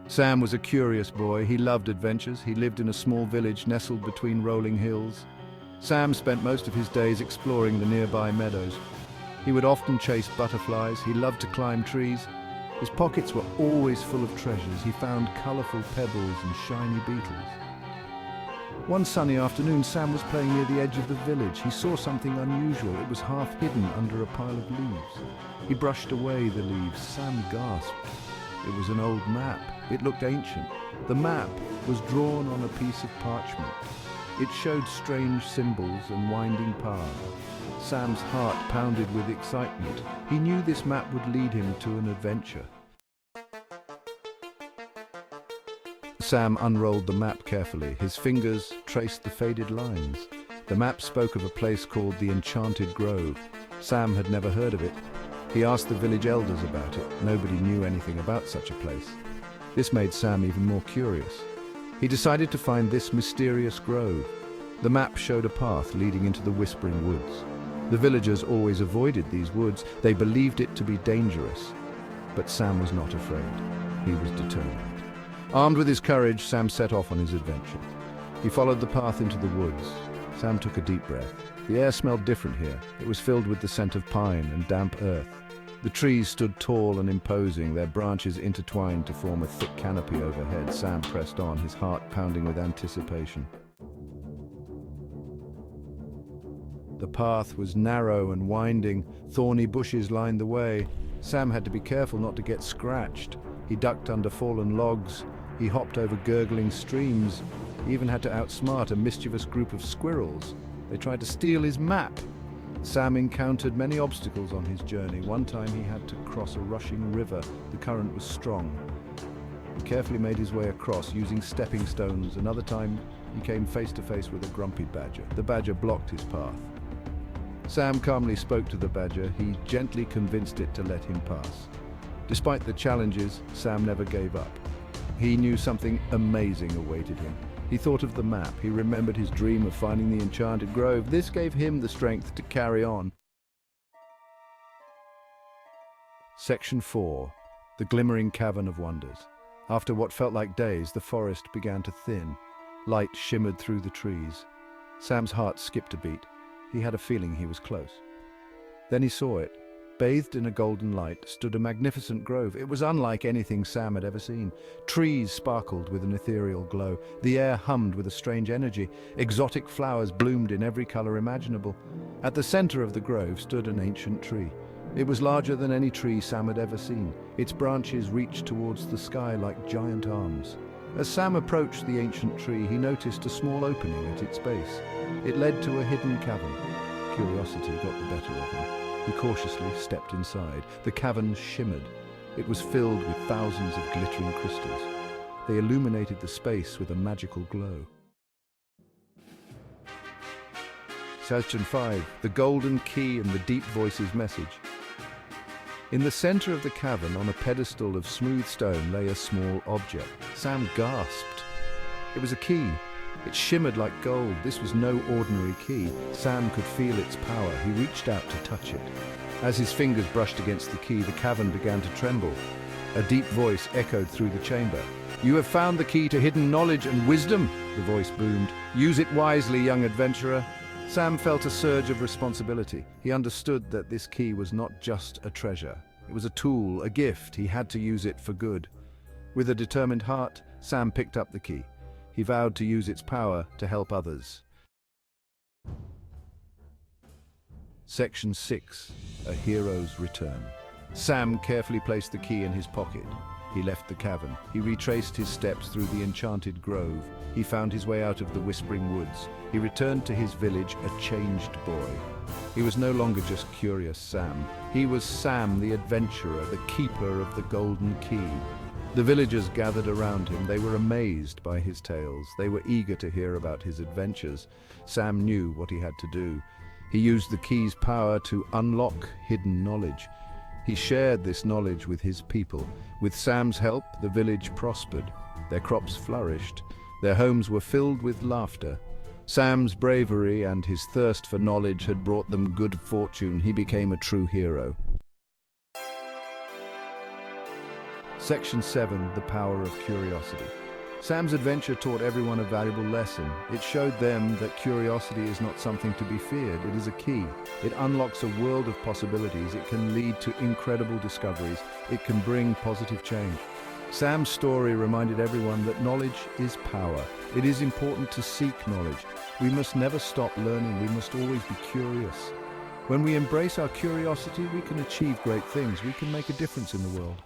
Sam was a curious boy. He loved adventures. He lived in a small village nestled between rolling hills. Sam spent most of his days exploring the nearby meadows. He would often chase butterflies. He loved to climb trees. His pockets were always full of treasures. He found colorful pebbles and shiny beetles. One sunny afternoon, Sam was playing near the edge of the village. He saw something unusual. It was half hidden under a pile of leaves. He brushed away the leaves. Sam gasped. It was an old map. It looked ancient. The map was drawn on a piece of parchment. It showed strange symbols and winding paths. Sam's heart pounded with excitement. He knew this map would lead him to an adventure. Sam unrolled the map carefully. His fingers traced the faded lines. The map spoke of a place called the Enchanted Grove. Sam had never heard of it. He asked the village elders about it. Nobody knew anything about such a place. This made Sam even more curious. He decided to find this mysterious grove. The map showed a path leading into the Whispering Woods. The villagers always avoided these woods. They believed it to be dangerous. But Sam was not afraid. He was determined. Armed with his courage, Sam set off on his adventure. He followed the path into the woods. Sam took a deep breath. The air smelled different here. It was filled with the scent of pine and damp earth. The trees stood tall and imposing, their branches intertwined to form a thick canopy overhead. Sam pressed on, his heart pounding with anticipation. The path was narrow and winding. Thorny bushes lined the way. Sam had to be careful not to get scratched. He ducked under fallen logs. He hopped over gurgling streams. He even had to outsmart a mischievous group of squirrels. They tried to steal his map. Sam encountered many obstacles on his journey. One time he had to cross a rushing river. The current was strong. He carefully made his way across using stepping stones. Another time he came face to face with a grumpy badger. The badger blocked his path. Sam calmly spoke to the badger. He gently convinced it to let him pass. Despite the challenges, Sam never gave up. He knew something amazing awaited him. He thought of the map. He remembered his dream of finding the Enchanted Grove. This gave him the strength to carry on. Section 4. The Glimmering Cavern of Wonders. After what felt like days, the forest began to thin. Light shimmered through the trees. Sam's heart skipped a beat. He had a feeling he was close. Then he saw it. Bathed in a golden light stood a magnificent grove. It was unlike anything Sam had ever seen. Trees sparkled with an ethereal glow. The air hummed with a strange energy. Exotic flowers bloomed in every color imaginable. At the center of the grove stood an ancient tree. It was larger than any tree Sam had ever seen. Its branches reached towards the sky like giant arms. As Sam approached the ancient tree, he noticed a small opening at its base. It led to a hidden cavern. Curiosity got the better of him. He cautiously stepped inside. The cavern shimmered. It was filled with thousands of glittering crystals. They illuminated the space with a magical glow. Section 5. The Golden Key and the Deep Voice's Message. In the center of the cavern, on a pedestal of smooth stone, lay a small object. Sam gasped. It was a key. It shimmered like gold. This was no ordinary key. Sam could feel its power. He reached out to touch it. As his fingers brushed against the key, the cavern began to tremble. A deep voice echoed through the chamber. "You have found the key to hidden knowledge and wisdom," the voice boomed. "Use it wisely, young adventurer." Sam felt a surge of responsibility. He understood that this key was not just a treasure. It was a tool, a gift. He had to use it for good. With a determined heart, Sam picked up the key. He vowed to use its power to help others. Section 6. A Hero's Return. Sam carefully placed the key in his pocket. He left the cavern. He retraced his steps through the Enchanted Grove. He found his way out of the Whispering Woods. He returned to his village a changed boy. He was no longer just curious Sam. He was Sam the adventurer, the keeper of the golden key. The villagers gathered around him. They were amazed by his tales. They were eager to hear about his adventures. Sam knew what he had to do. He used the key's power to unlock hidden knowledge. He shared this knowledge with his people. With Sam's help, the village prospered. Their crops flourished. Their homes were filled with laughter. Sam's bravery and his thirst for knowledge had brought them good fortune. He became a true hero. Section 7, the power of curiosity. Sam's adventure taught everyone a valuable lesson. It showed them that curiosity is not something to be feared. It is a key. It unlocks a world of possibilities. It can lead to incredible discoveries. It can bring positive change. Sam's story reminded everyone that knowledge is power. It is important to seek knowledge. We must never stop learning. We must always be curious. When we embrace our curiosity, we can achieve great things. We can make a difference in the world.